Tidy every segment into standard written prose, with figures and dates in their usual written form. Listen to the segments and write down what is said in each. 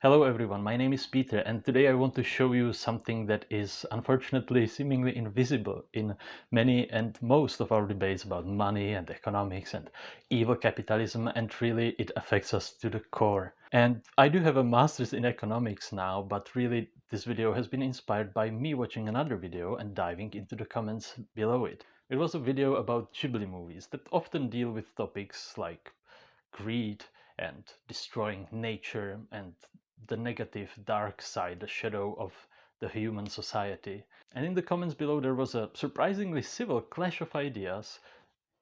Hello everyone, my name is Peter and today I want to show you something that is unfortunately seemingly invisible in many and most of our debates about money and economics and evil capitalism, and really it affects us to the core. And I do have a master's in economics now, but really this video has been inspired by me watching another video and diving into the comments below it. It was a video about Ghibli movies that often deal with topics like greed and destroying nature and the negative dark side, the shadow of the human society. And in the comments below there was a surprisingly civil clash of ideas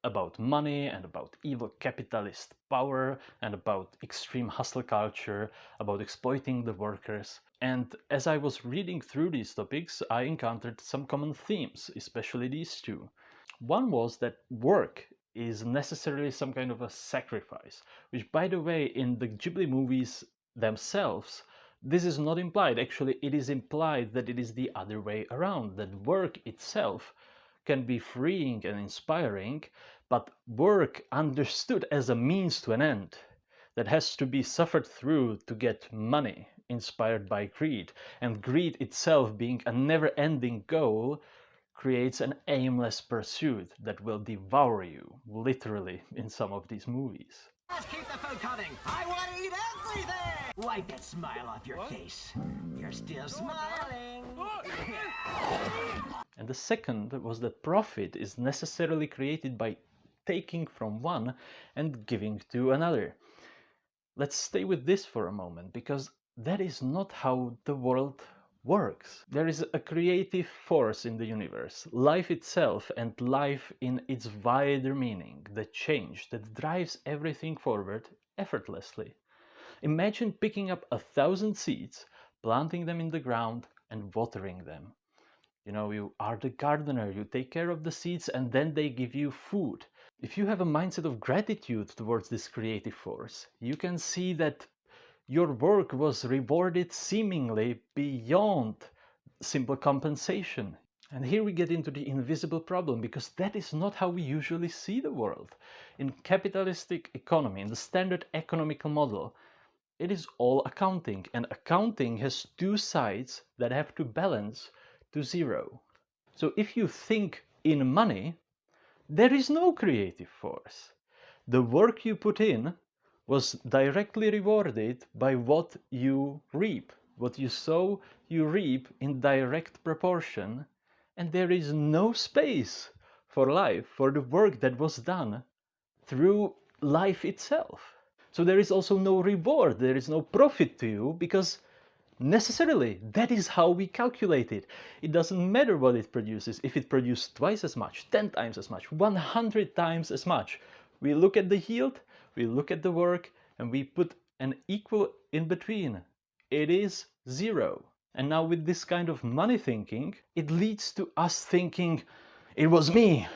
about money and about evil capitalist power and about extreme hustle culture, about exploiting the workers. And as I was reading through these topics, I encountered some common themes, especially these two. One was that work is necessarily some kind of a sacrifice, which, by the way, in the Ghibli movies themselves, this is not implied. Actually, it is implied that it is the other way around, that work itself can be freeing and inspiring, but work understood as a means to an end that has to be suffered through to get money, inspired by greed, and greed itself being a never-ending goal creates an aimless pursuit that will devour you, literally, in some of these movies. Just keep the food coming. I want to eat everything. Wipe that smile off your face. You're still smiling. And the second was that profit is necessarily created by taking from one and giving to another. Let's stay with this for a moment, because that is not how the world works. There is a creative force in the universe, life itself, and life in its wider meaning, the change that drives everything forward effortlessly. Imagine picking up 1,000 seeds, planting them in the ground, and watering them. You are the gardener, you take care of the seeds, and then they give you food. If you have a mindset of gratitude towards this creative force, you can see that your work was rewarded seemingly beyond simple compensation. And here we get into the invisible problem, because that is not how we usually see the world. In capitalistic economy, in the standard economical model, it is all accounting, and accounting has two sides that have to balance to zero. So if you think in money, there is no creative force. The work you put in was directly rewarded by what you reap. What you sow, you reap in direct proportion, and there is no space for life, for the work that was done through life itself. So there is also no reward, there is no profit to you, because necessarily that is how we calculate it. It doesn't matter what it produces. If it produced twice as much, 10 times as much, 100 times as much, we look at the yield, we look at the work, and we put an equal in between. It is zero. And now with this kind of money thinking, it leads to us thinking, it was me,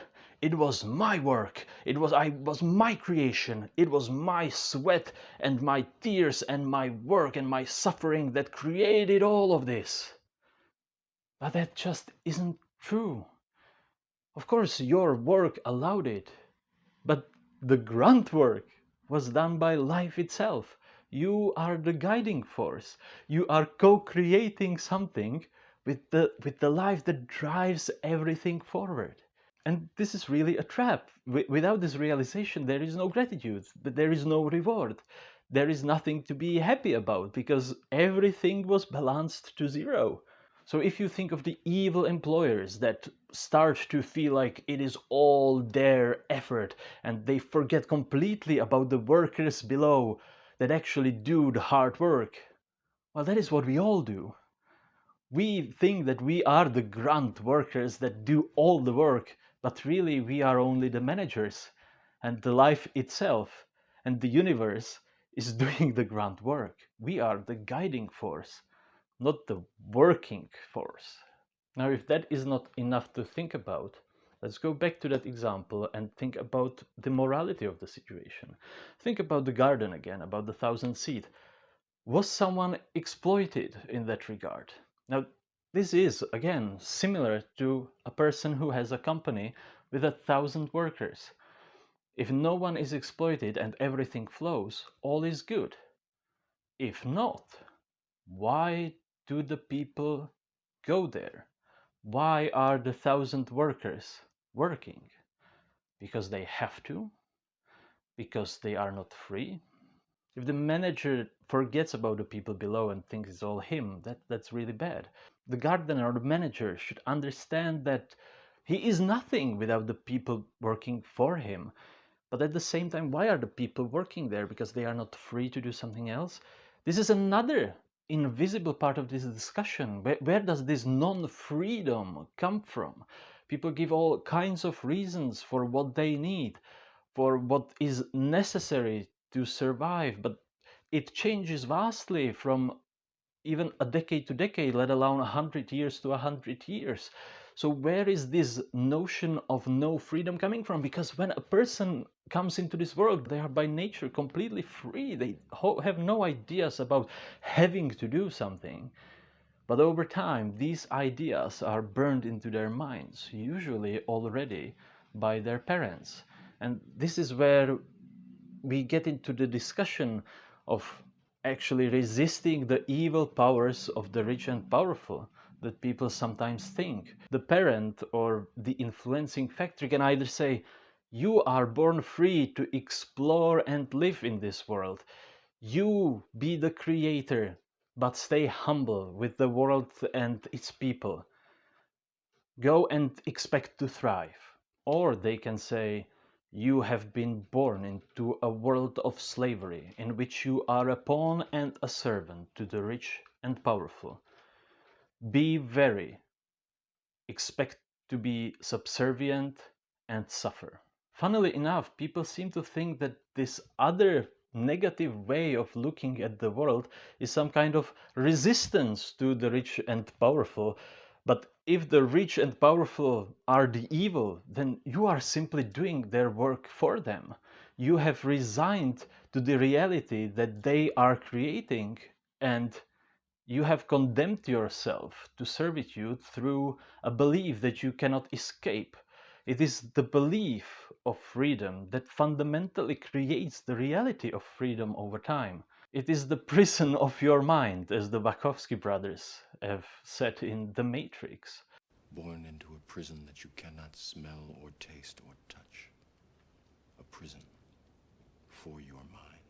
it was my work, it was my creation, it was my sweat and my tears and my work and my suffering that created all of this. But that just isn't true. Of course, your work allowed it, but the grunt work was done by life itself. You are the guiding force. You are co-creating something with the life that drives everything forward. And this is really a trap. Without this realization, there is no gratitude, but there is no reward. There is nothing to be happy about, because everything was balanced to zero. So if you think of the evil employers that start to feel like it is all their effort and they forget completely about the workers below that actually do the hard work, well, that is what we all do. We think that we are the grunt workers that do all the work, but really we are only the managers, and the life itself and the universe is doing the grunt work. We are the guiding force, not the working force. Now, if that is not enough to think about, let's go back to that example and think about the morality of the situation. Think about the garden again, about the 1,000 seed. Was someone exploited in that regard? Now, this is, again, similar to a person who has a company with 1,000 workers. If no one is exploited and everything flows, all is good. If not, Why do the people go there? Why are the 1,000 workers working? Because they have to? Because they are not free? If the manager forgets about the people below and thinks it's all him, that's really bad. The gardener or the manager should understand that he is nothing without the people working for him. But at the same time, why are the people working there? Because they are not free to do something else? This is another invisible part of this discussion. Where does this non-freedom come from? People give all kinds of reasons for what they need, for what is necessary to survive, but it changes vastly from even a decade to decade, let alone 100 years to 100 years. So where is this notion of no freedom coming from? Because when a person comes into this world, they are by nature completely free. They have no ideas about having to do something. But over time, these ideas are burned into their minds, usually already by their parents. And this is where we get into the discussion of actually resisting the evil powers of the rich and powerful that people sometimes think. The parent or the influencing factor can either say, you are born free to explore and live in this world. You be the creator, but stay humble with the world and its people. Go and expect to thrive. Or they can say, you have been born into a world of slavery in which you are a pawn and a servant to the rich and powerful. Be very, expect to be subservient and suffer. Funnily enough, people seem to think that this other negative way of looking at the world is some kind of resistance to the rich and powerful. But if the rich and powerful are the evil, then you are simply doing their work for them. You have resigned to the reality that they are creating, and you have condemned yourself to servitude through a belief that you cannot escape. It is the belief of freedom that fundamentally creates the reality of freedom over time. It is the prison of your mind, as the Wachowski brothers have said in The Matrix. Born into a prison that you cannot smell or taste or touch. A prison for your mind.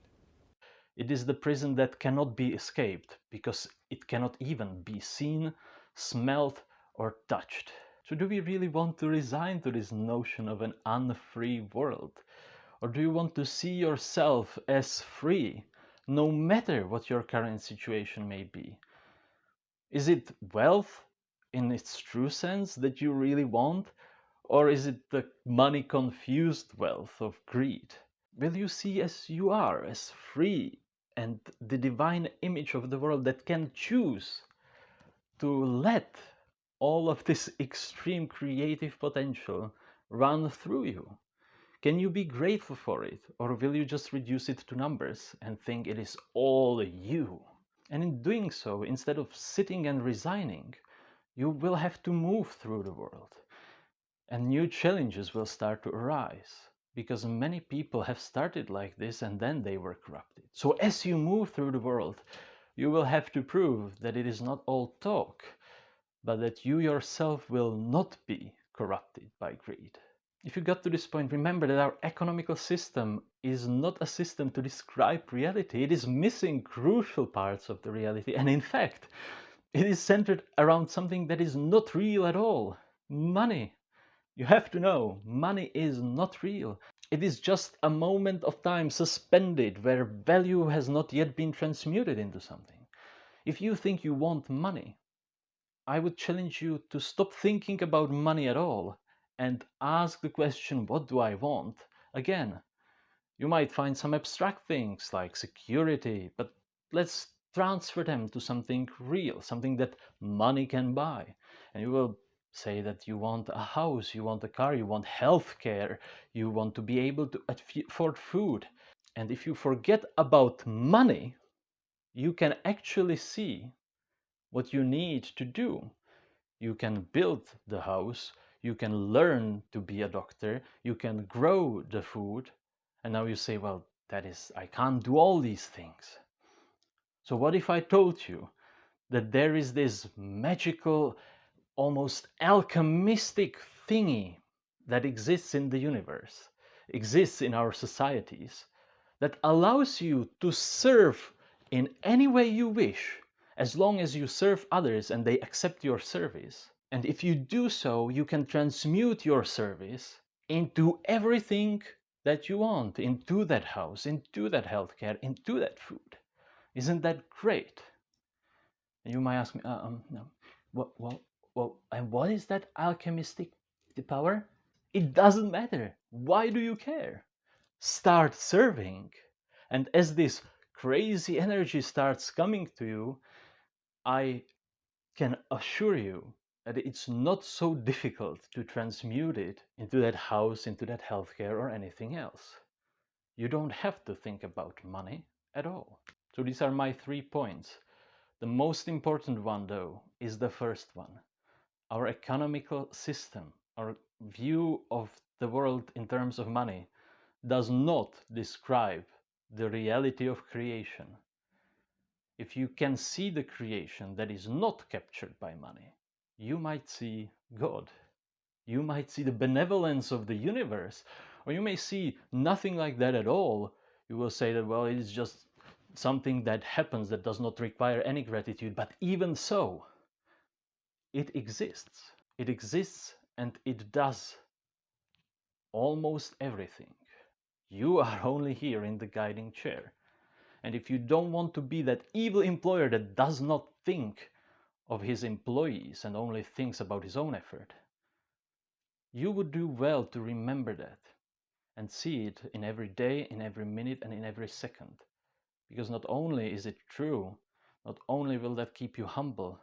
It is the prison that cannot be escaped because it cannot even be seen, smelled, or touched. So do we really want to resign to this notion of an unfree world? Or do you want to see yourself as free, no matter what your current situation may be? Is it wealth in its true sense that you really want? Or is it the money-confused wealth of greed? Will you see as you are, as free and the divine image of the world that can choose to let all of this extreme creative potential run through you? Can you be grateful for it, or will you just reduce it to numbers and think it is all you? And in doing so, instead of sitting and resigning, you will have to move through the world, and new challenges will start to arise. Because many people have started like this and then they were corrupted. So as you move through the world, you will have to prove that it is not all talk, but that you yourself will not be corrupted by greed. If you got to this point, remember that our economical system is not a system to describe reality. It is missing crucial parts of the reality. And in fact, it is centered around something that is not real at all: money. You have to know, money is not real. It is just a moment of time suspended where value has not yet been transmuted into something. If you think you want money, I would challenge you to stop thinking about money at all and ask the question, what do I want? Again, you might find some abstract things like security, but let's transfer them to something real, something that money can buy. And you will say that you want a house, you want a car, you want health care, you want to be able to afford food. And if you forget about money, you can actually see what you need to do. You can build the house, you can learn to be a doctor, you can grow the food, and now you say, well, I can't do all these things. So what if I told you that there is this magical, almost alchemistic thingy that exists in the universe, exists in our societies, that allows you to serve in any way you wish, as long as you serve others and they accept your service. And if you do so, you can transmute your service into everything that you want, into that house, into that healthcare, into that food. Isn't that great? And you might ask me, no. And what is that alchemistic power? It doesn't matter. Why do you care? Start serving. And as this crazy energy starts coming to you, I can assure you that it's not so difficult to transmute it into that house, into that healthcare, or anything else. You don't have to think about money at all. So these are my 3 points. The most important one, though, is the first one. Our economical system, our view of the world in terms of money, does not describe the reality of creation. If you can see the creation that is not captured by money, you might see God. You might see the benevolence of the universe, or you may see nothing like that at all. You will say that, well, it is just something that happens that does not require any gratitude. But even so, it exists. It exists and it does almost everything. You are only here in the guiding chair. And if you don't want to be that evil employer that does not think of his employees and only thinks about his own effort, you would do well to remember that and see it in every day, in every minute, and in every second. Because not only is it true, not only will that keep you humble,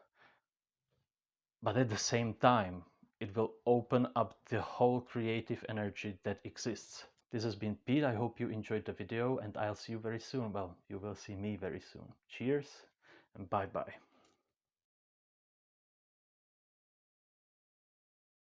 but at the same time, it will open up the whole creative energy that exists. This has been Pete. I hope you enjoyed the video, and I'll see you very soon. Well, you will see me very soon. Cheers and bye-bye.